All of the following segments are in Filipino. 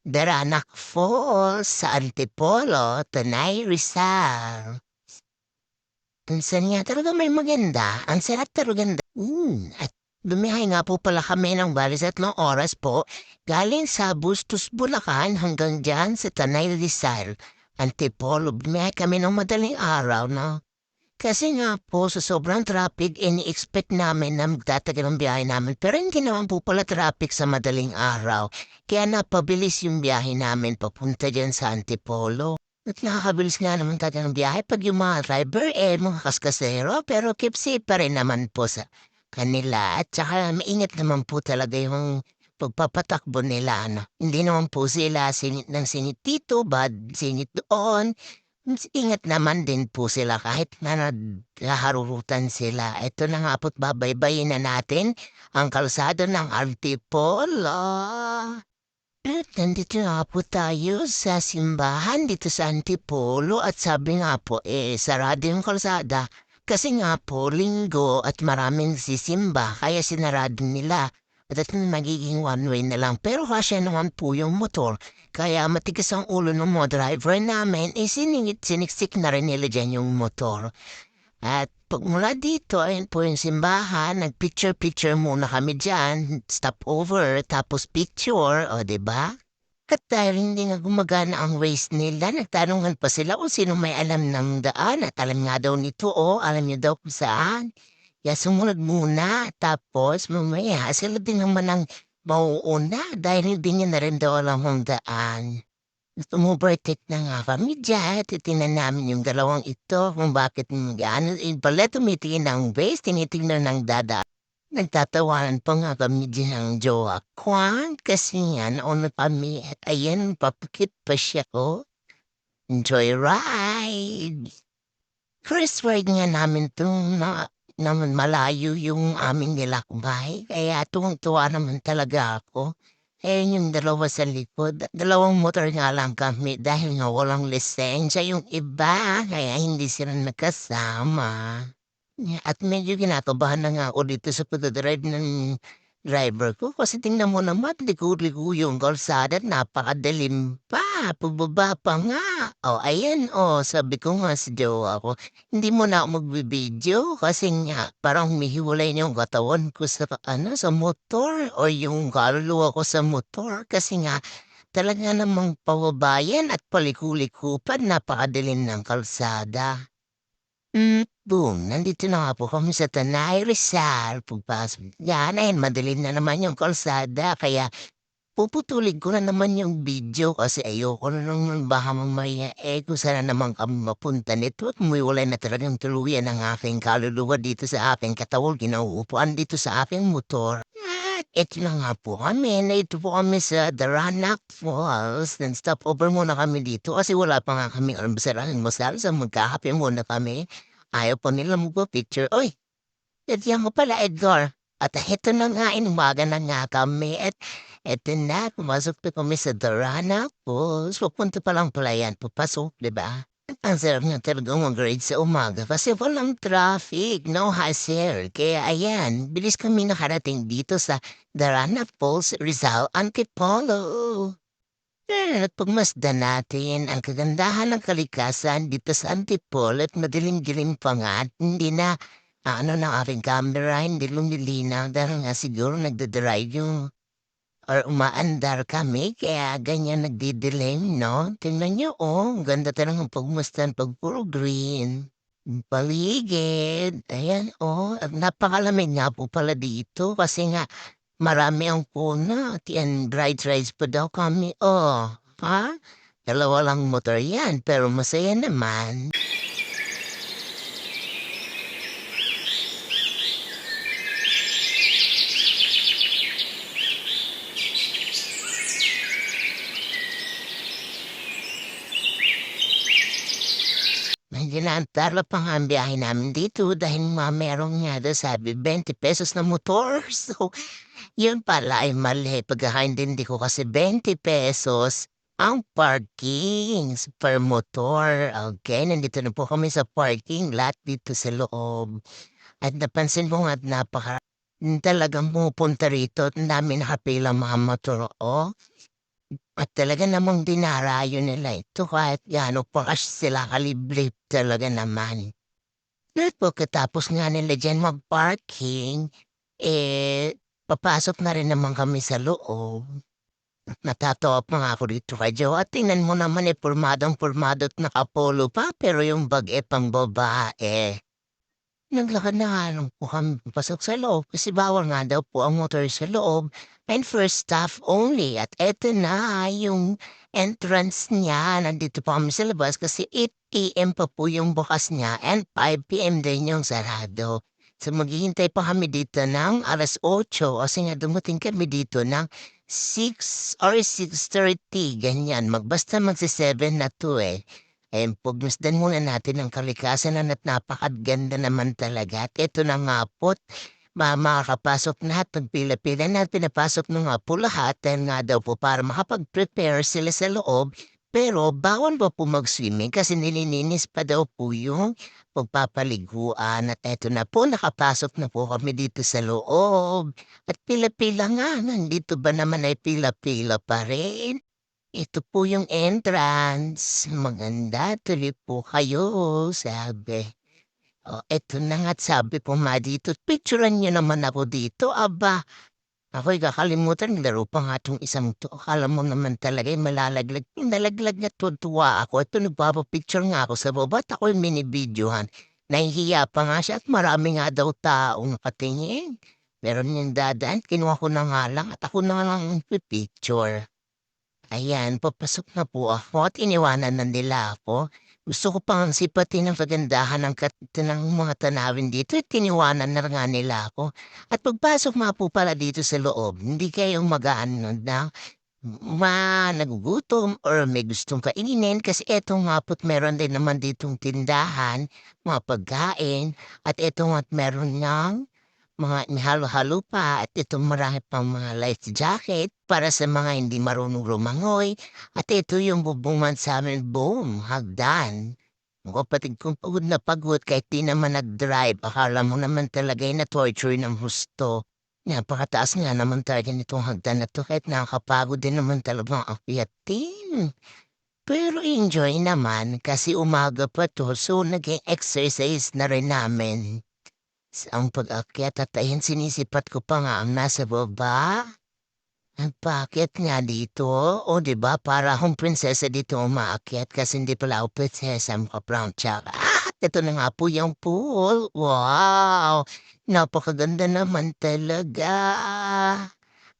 Daranak Falls sa Antipolo, Tanay, Rizal. Minsan nga talaga may maganda. Ang sarap talaga. At bumiyahe nga po pala kami ng bali 3 oras po. Galing sa Bustos, Bulacan hanggang dyan sa Tanay, Rizal. Antipolo, bumiyahe kami ng madaling araw, no? Kasi nga po sa sobrang traffic, ini-expect namin na magtatagal ang biyahe namin. Pero hindi naman po pala traffic sa madaling araw. Kaya napabilis yung biyahe namin papunta dyan sa Antipolo. At nakakabilis nga naman talaga ng biyahe pag yung mga driver, mga kaskasero. Pero keep safe pa rin naman po sa kanila. At saka maingat naman po talaga yung pagpapatakbo nila. Ano. Hindi naman po sila sinit ng sinit dito, bad sinit doon. Ingat naman din po sila kahit na naghaharurutan sila. Ito na nga po't babaybayin na natin ang kalsada ng Antipolo. At nandito nga po tayo sa simbahan dito sa Antipolo at sabi nga po sarado yung kalsada kasi nga po linggo at maraming sisimba kaya sinarado nila. At ito magiging one way na lang pero kasya naman po yung motor kaya matigas ang ulo ng mga driver namin siniksik na rin nila dyan yung motor. At pag mula dito, ayun po yung simbahan, nag-picture-picture muna kami dyan, stop over, tapos picture, o ba? Diba? At dahil hindi nga gumagana ang waste nila, nagtanungan pa sila kung sino may alam ng daan at alam nga daw nito alam niyo daw kung saan. Kaya sumunod muna, tapos mamaya sila din naman ang mauuna dahil hindi niya na rin daw alam ang daan. Umovertake na nga kami diyan, titingnan namin yung dalawang ito kung bakit gaano pala tumitingin ng base, tinitingnan ng dada. Nagtatawanan pa nga kami diyan ng jowa Kwan kasi nga nauna kami at ayan papakit pa siya ko. Enjoy ride! First ride nga namin 'to naman malayo yung aming nilakbay kaya tuwang-tuwa naman talaga ako. Yung dalawa sa likod, dalawang motor nga lang kami dahil nga walang lisensya yung iba kaya hindi sila nakasama. At medyo kinakabahan na nga ako dito sa pagdadrive ng driver ko kasi tingnan mo naman ligo-ligo yung kalsada at napakadilim pa, pababa pa nga. Ayan sabi ko nga sa jowa ko, hindi mo na ako magbibideo kasi nga parang humihiwalay na yung katawan ko sa sa motor o yung kaluluwa ko sa motor kasi nga talaga namang pababayan at paliko-likupan napakadilim ng kalsada. Boom, nandito na nga po kami sa Tanay Rizal. Pagpasok yan, ayun madilim na naman yung kalsada kaya puputulin ko na naman yung video kasi ayoko na naman baka mamaya kung saan na naman kami mapunta nito at umiwalay na talagang tuluyan ang aking kaluluwa dito sa aking katawan, kinauupuan dito sa aking motor. At eto na nga po kami, ito po kami sa Daranak Falls. Then stop over muna kami dito kasi wala pa nga kami almusal so magkakape muna kami. Ayaw pa nila magpa-picture. Oy, nandiyan ko pala, Edgar. At heto na nga, inumaga na nga kami. At eto na, pumasok na kami sa Darana Falls. Papunta pa lang pala yan, papasok, di ba? Ang sarap nga talagang mag-ride sa umaga kasi walang traffic, no hassle. Kaya ayan, bilis kami nakarating dito sa Darana Falls, Rizal, Antipolo. At pagmasdan natin ang kagandahan ng kalikasan dito sa Antipolo at madilim-dilim pa nga at hindi na ng aking camera, hindi lumilinaw dahil nga siguro nagdadrive yung or umaandar kami kaya ganyan nagdidilim, no? Tingnan niyo, ang ganda talagang pagmasdan pag puro green. Ang paligid, ayan, at napakalamig nga po pala dito kasi nga marami ang puno at yan, bright rides pa daw kami, ha? Dalawa lang motor yan pero masaya naman. Medyo naantala pa nga ang biyahe namin dito dahil merong nga daw sabi 20 pesos na motor. So, yun pala ay mali. Pagkakaintindi ko kasi 20 pesos ang parking per motor. Okay, nandito na po kami sa parking lot dito sa loob. At napansin mo nga talagang pumupunta rito at ang dami nakapila mga motor. At talaga namang dinarayo nila ito kahit gaano pa kasi sila kaliblib talaga naman. At pagkatapos nga nila diyan mag-parking, papasok na rin naman kami sa loob. Natatawa pa nga ako dito kay jowa, tingnan mo naman, pormadong-pormado't naka-polo pa pero yung bag, pang-babae. Naglakad na nga lang po kami papasok sa loob kasi bawal nga daw po ang motor sa loob and for staff only. At eto na yung entrance niya. Nandito pa kami sa labas kasi 8 AM pa po yung bukas niya and 5 PM din yung sarado. So maghihintay pa kami dito ng 8:00 kasi nga dumating kami dito ng 6 or 6:30 ganyan. Basta magsi-7 na 'to, eh. Pagmasdan muna natin ang kalikasan at napakaganda naman talaga at ito na nga po't makakapasok na at pagpila-pila na at pinapasok na nga po lahat dahil nga daw po para makapag-prepare sila sa loob. Pero bawal pa po mag-swimming kasi nililinis pa daw po yung pagpapaliguan at eto na po nakapasok na po kami dito sa loob. At pila-pila nga, nandito ba naman ay pila-pila pa rin? Ito po yung entrance. Maganda, tuloy po kayo, sabi. Eto na nga't sabi ko nga dito, picturean niyo naman ako dito, aba. Ako'y kakalimutan, laro pa nga 'tong isang 'to. Akala mo naman talaga malalaglag. Nalaglag na tuwang-tuwa ako. Ito nagpapa-picture nga ako sa baba at ako'y binibidyohan. Nahihiya pa nga siya at marami nga daw taong nakatingin. Meron yung dadaan, kinuha ko na nga lang at ako na lang ang picture. Ayan, papasok na po ako at iniwanan na nila ako. Gusto ko pang sipatin ang kagandahan ng mga tanawin dito at iniwanan na nga nila ako. At pagpasok nga po pala dito sa loob, hindi kayo magaan na nagugutom or may gustong kainin kasi eto nga po't meron din naman ditong tindahan, mga pagkain at eto nga't meron ng mga halo-halo pa at ito marami pang mga life jacket para sa mga hindi marunong lumangoy. At ito yung bubungan sa'min, boom, hagdan. Ang kapatid kong pagod na pagod kahit di naman nag-drive. Akala mo naman talaga'y na-torture ng husto. Napakataas nga naman talaga nitong hagdan na 'to kahit nakakapagod din naman talagang akyatin. Pero enjoy naman kasi umaga pa 'to so naging exercise na rin namin. Ang pag-akyat at ayan sinisipat ko pa nga ang nasa baba. Ang paakyat nga dito, o 'di ba para akong prinsesa dito umaakyat kasi hindi pala ako prinsesa mukha brown tsaka ito na nga po yung pool. Wow! Napakaganda naman talaga.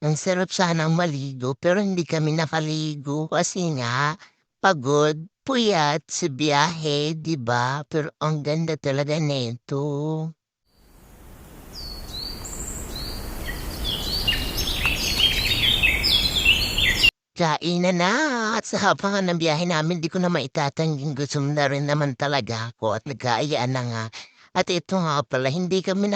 Ang sarap sanang maligo pero hindi kami nakaligo kasi nga pagod, puyat sa biyahe, 'di ba? Pero ang ganda talaga nito. Kainan na at sa haba nga ng biyahe namin di ko na maitatangging gutom na rin naman talaga ako at nagkaayaan na nga. At ito nga pala hindi kami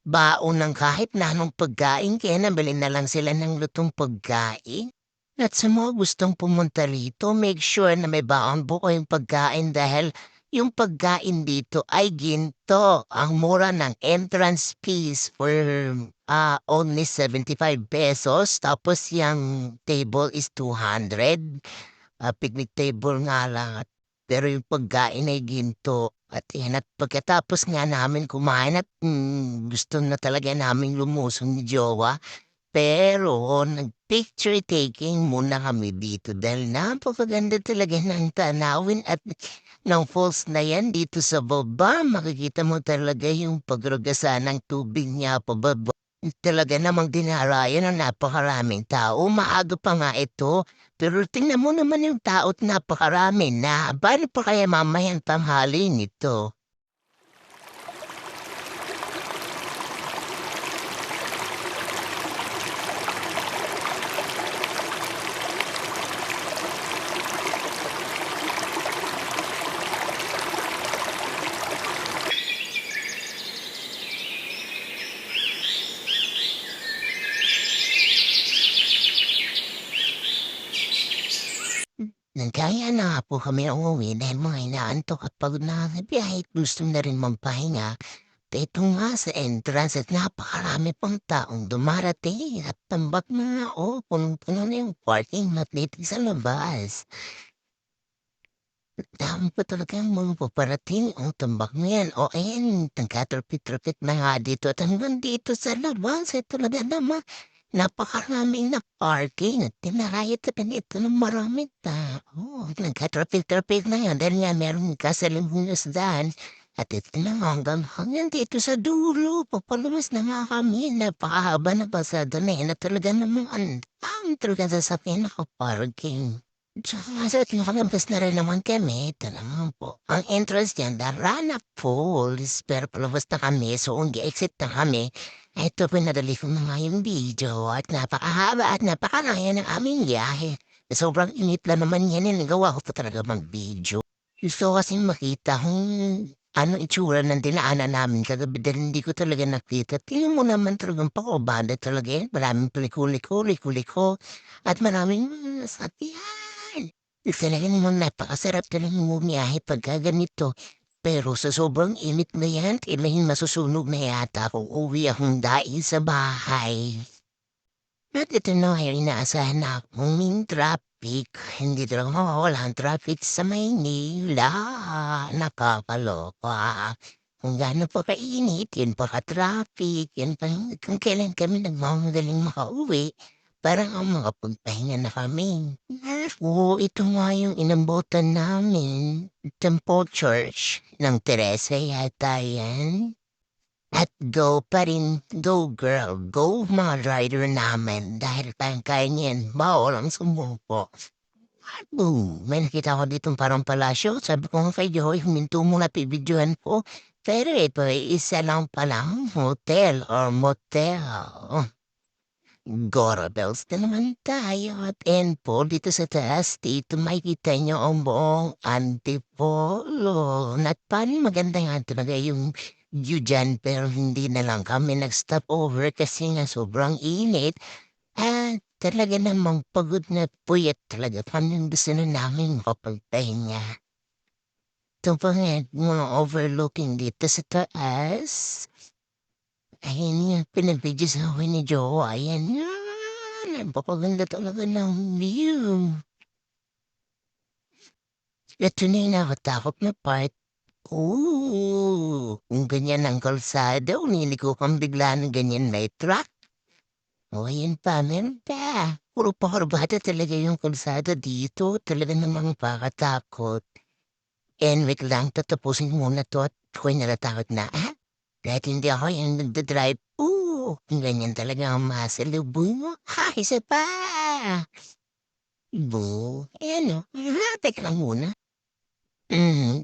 baon ng kahit na anong pagkain kaya nabili na lang sila ng lutong pagkain. At sa mga gustong pumunta rito, make sure na may baon po kayong pagkain dahil yung pagkain dito ay ginto. Ang mura ng entrance fees for only 75 pesos. Tapos yung table is 200. Picnic table nga lang. Pero yung pagkain ay ginto. At yan, at pagkatapos nga namin kumain at gusto na talaga namin lumusong ni Jowa. Pero nag-picture taking muna kami dito dahil napakaganda talaga ng tanawin at ng falls na yan dito sa baba. Makikita mo talaga yung pagragasa ng tubig niya pababa. Talaga namang dinarayan ng napakaraming tao. Maaga pa nga ito. Pero tingnan mo naman yung tao't napakarami na. Paano pa kaya mamayang tanghali nito? Nagkaya na nga po kami umuwi dahil mga inaantok at pagod na sa biyahe at gusto na rin magpahinga. ito nga sa entrance at napakarami pang taong dumarating at tambak na nga punong-puno na yung parking lot dito sa labas. Dami pa talagang mga paparating ang tambak na yan. O ayan, nagkatrapit-trapit na nga dito at hanggang dito sa labas ay talaga naman napakaraming na parking at tinarayot na ito ng maraming tao. Nagkatrapit-trapit na yan dahil nga meron kasalimunas daan. At ito na nga hanggang dito sa dulo, papalabas na nga kami, napakahaba na pasada na yan at talaga namang ang talaga sa pinaka-parking. Tsaka sa nakalabas na rin naman kami, ito naman po. Ang entrance niyan, Darana Falls, pero palabas na kami, so exit na kami. Ito pinadali ko na nga yung video at napakahaba at napakalaya ng aming biyahe. Sobrang init lang naman yan, nagawa ko pa talaga mag-video. Gusto ko kasing makita kung ano itsura ng dinaanan namin kagabi dahil hindi ko talaga nakita. Tingnan mo naman talagang pakubada talaga yan. Maraming liko at maraming sakyan. Talaga namang napakasarap talagang bumiyahe pagka ganito. Pero sa sobrang init na yan, kailangan masusunog na yata kung uwi akong dai sa bahay. At ito na ay inaasahan na akong traffic. Hindi talaga mawawala ang traffic sa Maynila. Nakakaloka. Kung gaano pa kainit, yun pa ka-traffic. Yan pa kung kailan kami nagmamadaling makauwi. Parang ang makapagpahinga na kami. Oo, ito nga yung inambutan namin. Temple Church ng Teresa yata yan. At go pa rin, go girl, go mga rider namin dahil kaya niyan, bawal ang sumuko. May nakita ko ditong parang palasyo, sabi ko nga kay Joy, huminto muna pibidyohan ko. Pero ito ay isa lang palang hotel or motel. Gora bells na naman tayo at po dito sa taas, dito makikita nyo ang buong Antipolo. At paano maganda nga talaga yung view dyan pero hindi na lang kami nag-stop over kasi nga sobrang init. At talaga namang pagod na puyat talaga. Paano gusto na namin makapagpahinga. Ito pa nga mga overlooking dito sa taas. Ayan nga, pinag-video sa akin ni Jowa. Ayan nga, napapaganda talaga ng view. Ito na yung nakatakot na part. Kung ganyan ang kalsada, uniliko kang bigla ng ganyan may truck. O, ayan pa, meron pa. Puro pakarbata talaga yung kalsada dito. Talaga namang pakatakot. And wait lang, tatapusin muna to at ako'y natatakot na. Kahit hindi ako yung nagdadrive, ganyan talaga ang masalubong mo. Ha, isa pa! Ano, teka lang muna.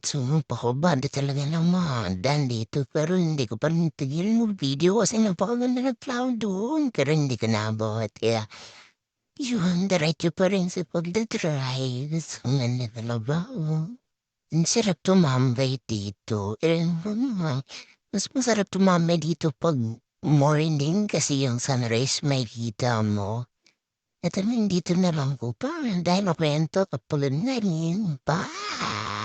Sumpa ko ba? Di talaga naman. Dan dito, pero hindi ko pa rin tigilan ng video kasi napakaganda ng cloud doon. Pero hindi ko naabot. Kaya, yun, diretso pa rin sa pagdadrive. So, nga talaga, Ang sarap tumambay dito. Mas masarap tumambay dito pag morning kasi yung sunrise may kita mo. At dito na lang ko pa dahil makwento kapag na rin. Bye!